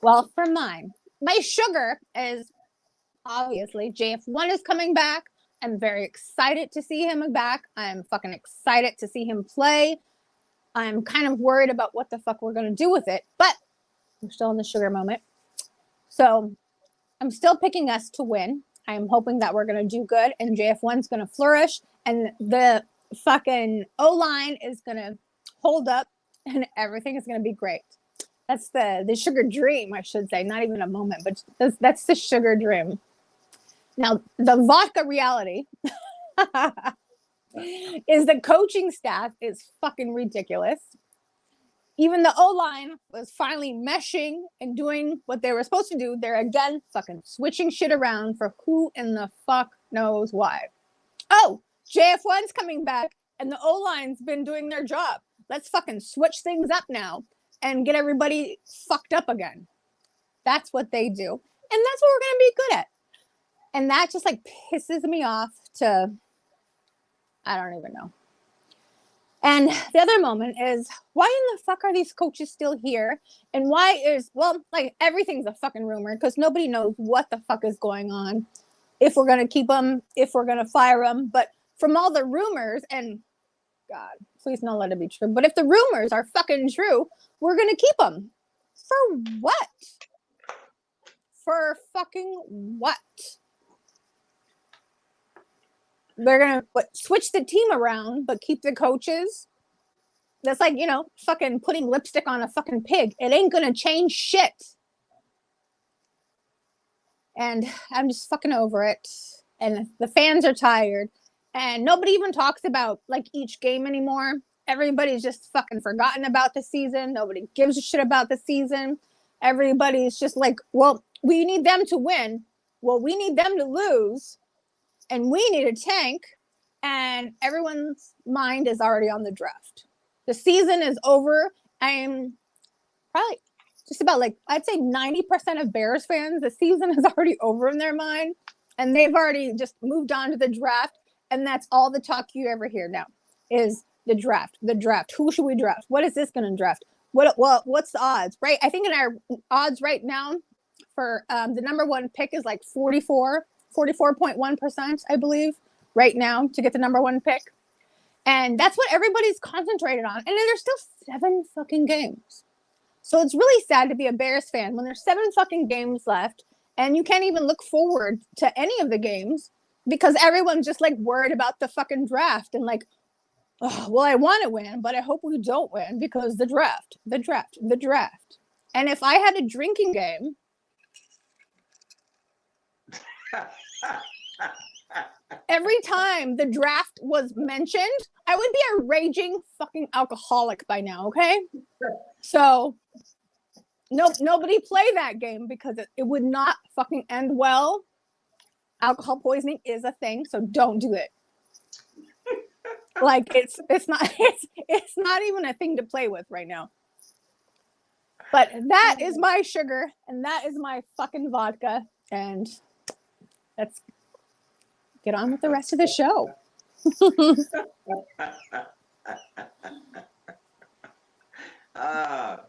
Well, for mine, my sugar is obviously JF1 is coming back. I'm very excited to see him back. I'm fucking excited to see him play. I'm kind of worried about what the fuck we're going to do with it, but we're still in the sugar moment. So I'm still picking us to win. I'm hoping that we're going to do good and JF1's going to flourish and the fucking O-line is going to hold up and everything is going to be great. That's the sugar dream, I should say. Not even a moment, but that's the sugar dream. Now, the vodka reality is the coaching staff is fucking ridiculous. Even the O-line was finally meshing and doing what they were supposed to do. They're again fucking switching shit around for who in the fuck knows why. Oh, JF1's coming back and the O-line's been doing their job. Let's fucking switch things up now and get everybody fucked up again. That's what they do. And that's what we're going to be good at. And that just like pisses me off to, I don't even know. And the other moment is, why in the fuck are these coaches still here? And why is, well, like everything's a fucking rumor because nobody knows what the fuck is going on. If we're going to keep them, if we're going to fire them. But from all the rumors, and God, please don't let it be true. But if the rumors are fucking true, we're going to keep them. For what? For fucking what? They're going to switch the team around, but keep the coaches. That's like, fucking putting lipstick on a fucking pig. It ain't going to change shit. And I'm just fucking over it. And the fans are tired. And nobody even talks about like each game anymore. Everybody's just fucking forgotten about the season. Nobody gives a shit about the season. Everybody's just like, well, we need them to win. Well, we need them to lose. And we need a tank. And everyone's mind is already on the draft. The season is over. I'm probably just about like, I'd say 90% of Bears fans, the season is already over in their mind. And they've already just moved on to the draft. And that's all the talk you ever hear now is the draft. Who should we draft? What is this going to draft? What's the odds, right? I think in our odds right now for the number one pick is like 44.1%, I believe, right now to get the number one pick. And that's what everybody's concentrated on. And then there's still 7 fucking games. So it's really sad to be a Bears fan when there's 7 fucking games left and you can't even look forward to any of the games because everyone's just like worried about the fucking draft and like, oh, well, I want to win, but I hope we don't win because the draft. And if I had a drinking game, every time the draft was mentioned, I would be a raging fucking alcoholic by now, okay? So nobody play that game because it would not fucking end well. Alcohol poisoning is a thing, so don't do it. Like it's not even a thing to play with right now. But that is my sugar and that is my fucking vodka, and let's get on with the rest of the show.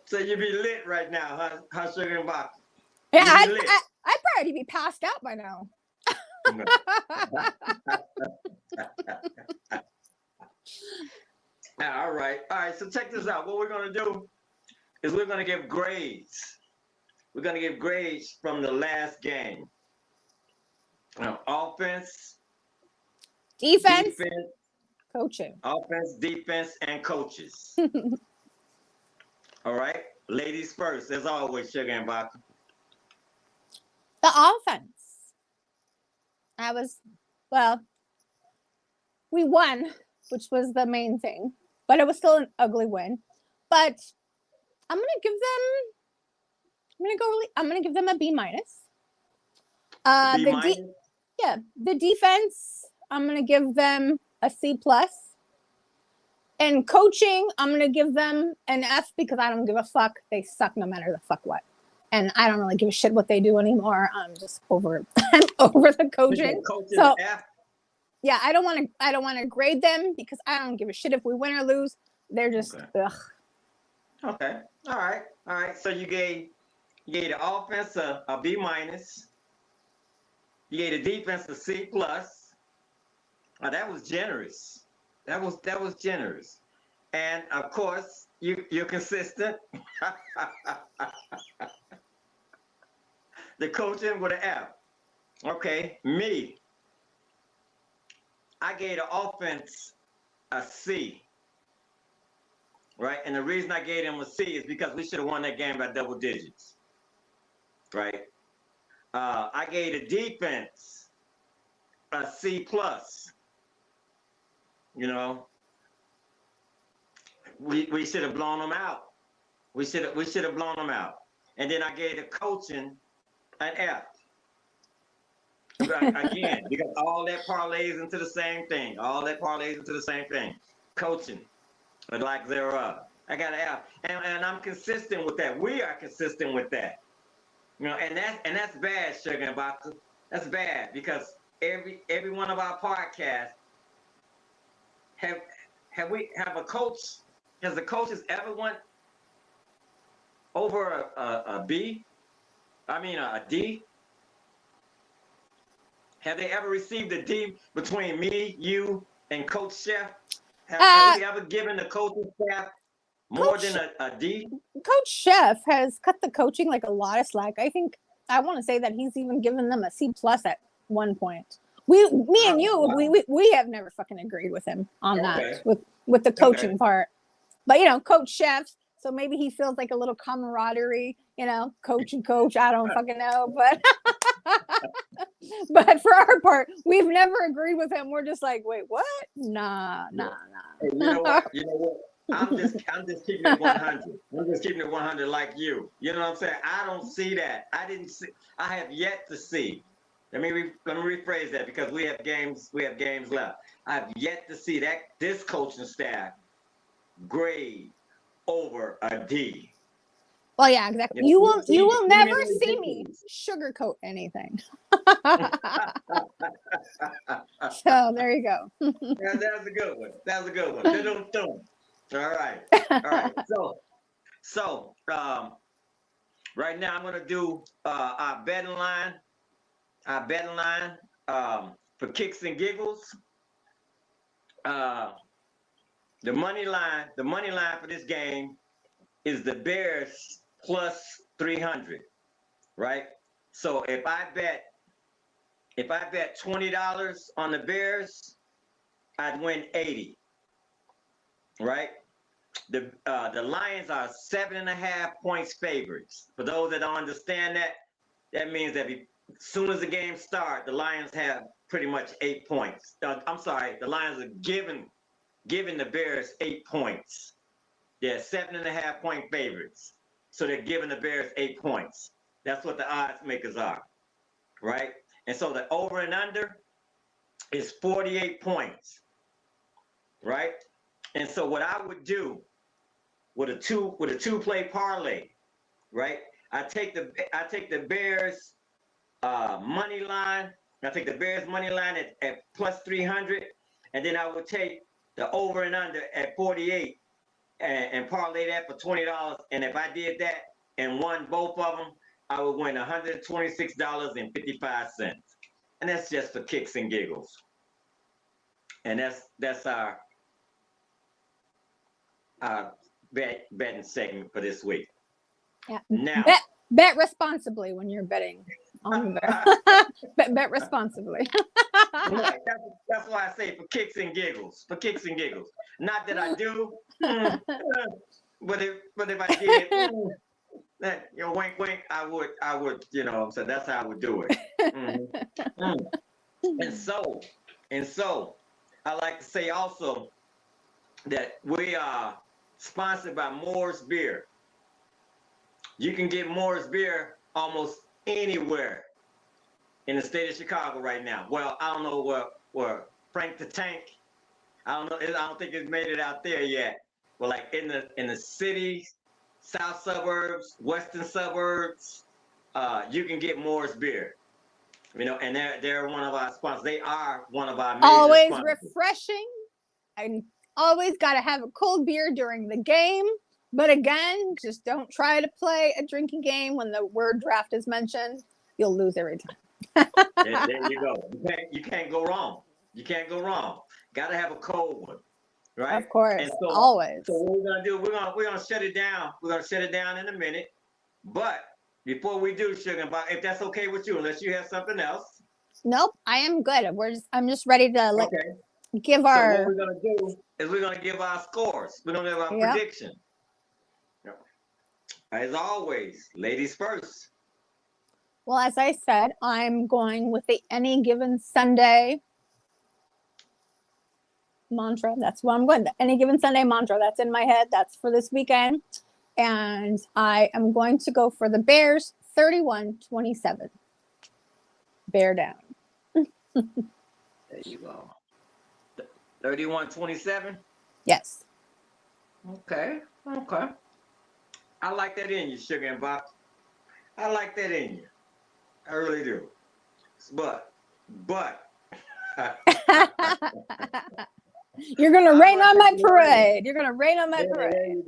So you be lit right now, huh? Sugar and vodka. Yeah, I'd probably be passed out by now. All right. So check this out. What we're gonna do is we're gonna give grades. We're gonna give grades from the last game. Offense, defense, coaching. Offense, defense, and coaches. All right. Ladies first, as always, Sugar and Vodka. The offense. We won, which was the main thing, but it was still an ugly win. But I'm gonna give them a B minus. The defense, I'm gonna give them a C plus. And coaching, I'm gonna give them an F because I don't give a fuck. They suck no matter the fuck what. And I don't really give a shit what they do anymore. I'm just over the coaching. So yeah, I don't want to grade them because I don't give a shit if we win or lose. They're just ugh. Okay. All right. So you gave the offense a B minus. You gave the defense a C plus. That was generous. That was generous. And of course, you're consistent. The coaching with an F. Okay, me. I gave the offense a C. Right? And the reason I gave them a C is because we should have won that game by double digits. Right? I gave the defense a C plus. You know, we should have blown them out. We should have blown them out. And then I gave the coaching an F. Again, because all that parlays into the same thing. Coaching, but like thereof. I got an F. And I'm consistent with that. We are consistent with that. You know, and that's bad, Sugar and Vodka. That's bad because every one of our podcasts have a coach. Has the coaches ever went over a B? I mean a D? Have they ever received a D between me, you, and Coach Chef? Have we ever given the coaching staff more than a D? Coach Chef has cut the coaching like a lot of slack. I want to say that he's even given them a C plus at one point. Me and you, we have never fucking agreed with him on that with the coaching part. But coach chefs, so maybe he feels like a little camaraderie, coach and coach. I don't fucking know, but but for our part, we've never agreed with him. We're just like, wait, what? Nah. Hey, you know what? I'm just keeping it 100. I'm just keeping it 100 like you. You know what I'm saying? I don't see that. I have yet to see. Let me rephrase that, because we have games left. I have yet to see this coaching staff grade over a D. Well, yeah, exactly. You will never see me sugarcoat anything. So there you go. That was a good one. That was a good one. All right. So right now I'm gonna do our betting line. For kicks and giggles. The money line for this game is the Bears plus 300, right? So if I bet $20 on the Bears, I'd win 80, right? The Lions are 7.5 points favorites. For those that don't understand that means that as soon as the game starts, the Lions have pretty much 8 points. I'm sorry, the Lions are giving the Bears 8 points. They're 7.5 point favorites. So they're giving the Bears 8 points. That's what the odds makers are, right? And so the over and under is 48 points, right? And so what I would do with a two play parlay, right? I take the Bears money line. I take the Bears money line at plus 300, and then I would take the over and under at 48 and parlay that for $20. And if I did that and won both of them, I would win $126.55. And that's just for kicks and giggles. And that's our betting segment for this week. Yeah. Now, bet responsibly when you're betting on the Bears. bet responsibly. Right, that's why I say for kicks and giggles. Not that I do, but if I did, wink, wink, I would, so that's how I would do it. And so, I like to say also that we are sponsored by Moore's Beer. You can get Moore's Beer almost anywhere in the state of Chicago right now. Well, I don't know where Frank the Tank. I don't think it's made it out there yet. But like in the city, south suburbs, western suburbs, you can get Moore's Beer. And they're one of our sponsors. They are one of our major always sponsors. Refreshing. I always got to have a cold beer during the game. But again, just don't try to play a drinking game when the word draft is mentioned. You'll lose every time. There you go. You can't go wrong. Got to have a cold one, right? Of course, and so, always. So what we're gonna do? We're gonna shut it down. We're gonna shut it down in a minute. But before we do, Sugar, if that's okay with you, unless you have something else. Nope, I am good. I'm just ready to give our. So what we're gonna do is we're gonna give our scores. We're gonna give our prediction. As always, ladies first. Well, as I said, I'm going with the Any Given Sunday mantra. That's what I'm going. The Any Given Sunday mantra. That's in my head. That's for this weekend. And I am going to go for the Bears 31-27. Bear down. There you go. 31-27? Yes. Okay. I like that in you, Sugar and Bob. I like that in you. I really do. But you're gonna rain on my parade. You're gonna rain on my parade.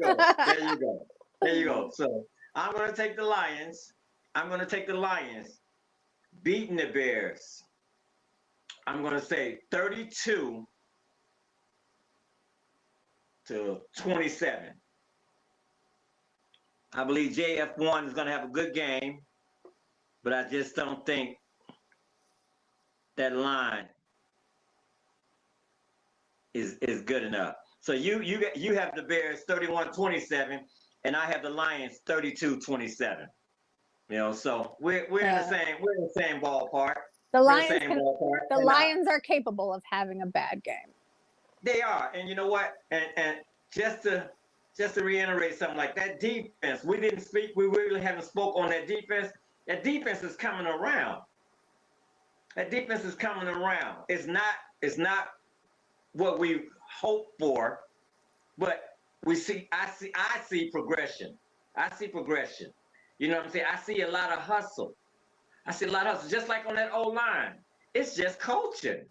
There you go. So I'm gonna take the Lions. Beating the Bears. I'm gonna say 32-27. I believe JF1 is gonna have a good game, but I just don't think that line is good enough. So you have the Bears 31-27, and I have the Lions 32-27. You know, so we're in the same ballpark. The We're in Lions the same ballpark. the Lions are capable of having a bad game. They are, and you know what? And just to reiterate something like that defense, we really haven't spoke on that defense. That defense is coming around. That defense is coming around. It's not what we hoped for, but I see progression. I see progression. You know what I'm saying? I see a lot of hustle. Just like on that O-line. It's just coaching.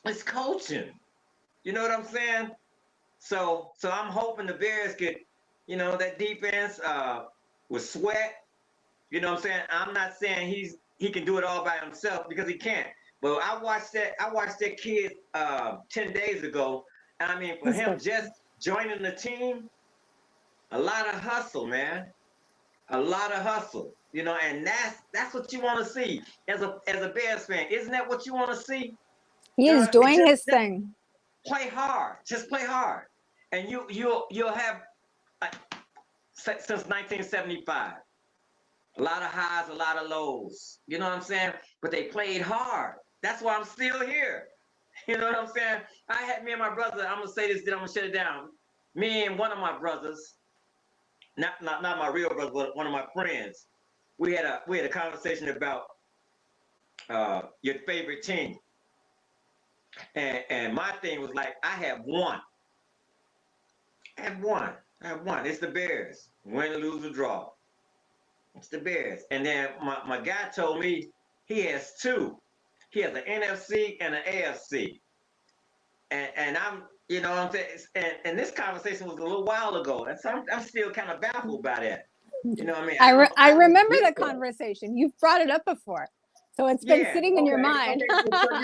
It's coaching. You know what I'm saying? So I'm hoping the Bears could, that defense with Sweat. You know what I'm saying? I'm not saying he can do it all by himself, because he can't. But I watched that kid 10 days ago. And I mean, for him just joining the team, a lot of hustle, man. A lot of hustle. And that's what you want to see as a Bears fan. Isn't that what you want to see? He is doing his thing. Play hard. Just play hard. And you'll have, since 1975, a lot of highs, a lot of lows. You know what I'm saying? But they played hard. That's why I'm still here. You know what I'm saying? I had me and my brother, I'm going to say this, then I'm going to shut it down. Me and one of my brothers, not my real brother, but one of my friends, we had a conversation about your favorite team. And my thing was like, I have one. It's the Bears. Win, lose, or draw. It's the Bears. And then my guy told me he has two. He has an NFC and an AFC. And I'm, you know what I'm saying? And this conversation was a little while ago. And so I'm still kind of baffled by that. You know what I mean? I remember the conversation. You've brought it up before. So it's been sitting in your mind. Okay, so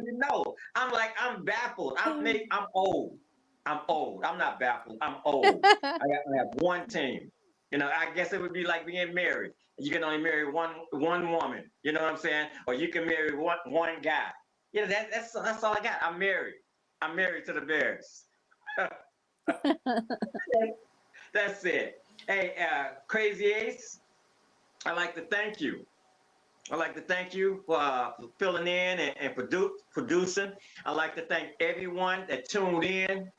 you know. I'm baffled. I'm old. I'm old. I'm not baffled. I'm old. I have one team. I guess it would be like being married. You can only marry one woman. You know what I'm saying? Or you can marry one guy. That's all I got. I'm married. I'm married to the Bears. That's it. Hey, Crazy Ace, I'd like to thank you. I'd like to thank you for filling in and producing. I'd like to thank everyone that tuned in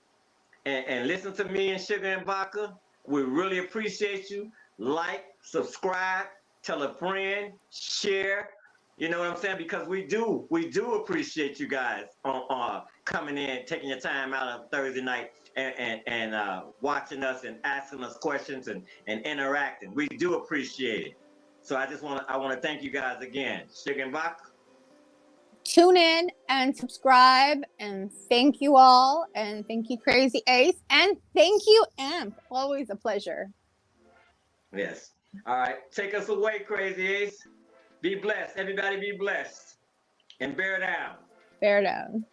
and listened to me and Sugar and Vodka. We really appreciate you. Like, subscribe, tell a friend, share. You know what I'm saying? Because we do appreciate you guys on coming in, taking your time out of Thursday night and watching us and asking us questions and interacting. We do appreciate it. So I want to thank you guys again. Sugar and Vodka. Tune in and subscribe, and thank you all, and thank you, Crazy Ace, and thank you, Amp. Always a pleasure. Yes. All right. Take us away, Crazy Ace. Be blessed. Everybody be blessed. And bear down. Bear down.